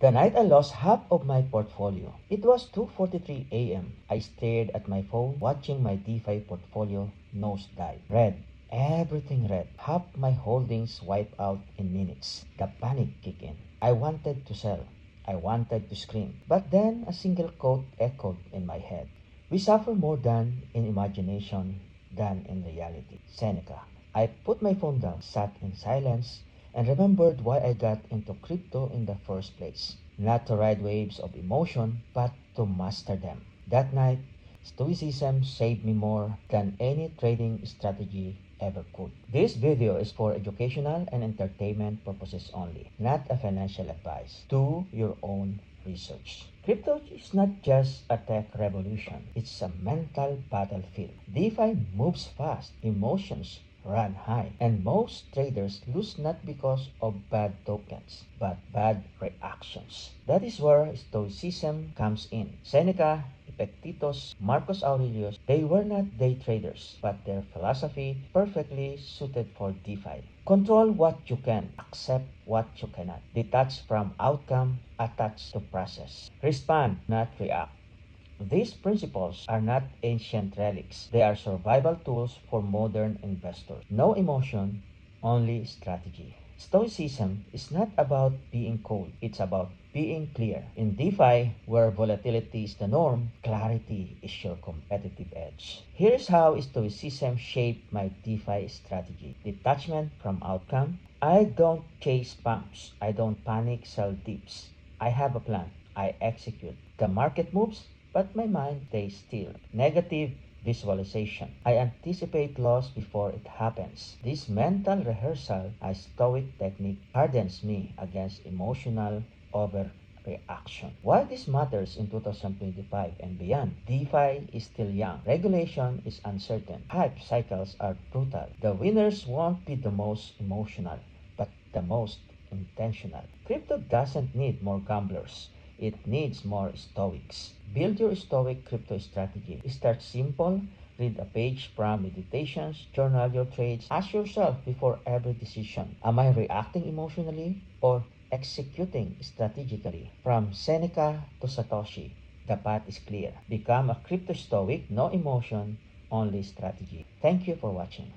The night I lost half of my portfolio. It was 2:43 a.m. I stared at my phone, watching my DeFi portfolio nosedive. Red. Everything red. Half my holdings wiped out in minutes. The panic kicked in. I wanted to sell. I wanted to scream. But then a single quote echoed in my head. We suffer more than in imagination than in reality. Seneca. I put my phone down, sat in silence, and remembered why I got into crypto in the first place. Not to ride waves of emotion, but to master them. That night, Stoicism saved me more than any trading strategy ever could. This video is for educational and entertainment purposes only, not a financial advice. Do your own research. Crypto is not just a tech revolution, it's a mental battlefield. DeFi moves fast, emotions run high, and most traders lose not because of bad tokens, but bad reactions. That is where Stoicism comes in. Seneca, Epictetus, Marcus Aurelius, they were not day traders, but their philosophy perfectly suited for DeFi. Control what you can, accept what you cannot. Detach from outcome, attach to process. Respond, not react. These principles are not ancient relics. They are survival tools for modern investors. No emotion, only strategy. Stoicism is not about being cold. It's about being clear. In DeFi, where volatility is the norm, clarity is your competitive edge. Here's how Stoicism shaped my DeFi strategy. Detachment from outcome. I don't chase pumps. I don't panic sell dips. I have a plan. I execute. The market moves, but my mind stays still. Negative visualization. I anticipate loss before it happens. This mental rehearsal, a stoic technique, hardens me against emotional overreaction. Why this matters in 2025 and beyond? DeFi is still young. Regulation is uncertain. Hype cycles are brutal. The winners won't be the most emotional, but the most intentional. Crypto doesn't need more gamblers. It needs more stoics. Build your stoic crypto strategy. Start simple. Read a page from meditations, journal your trades. Ask yourself before every decision, am I reacting emotionally or executing strategically? From Seneca to Satoshi, the path is clear. Become a crypto stoic, no emotion, only strategy. Thank you for watching.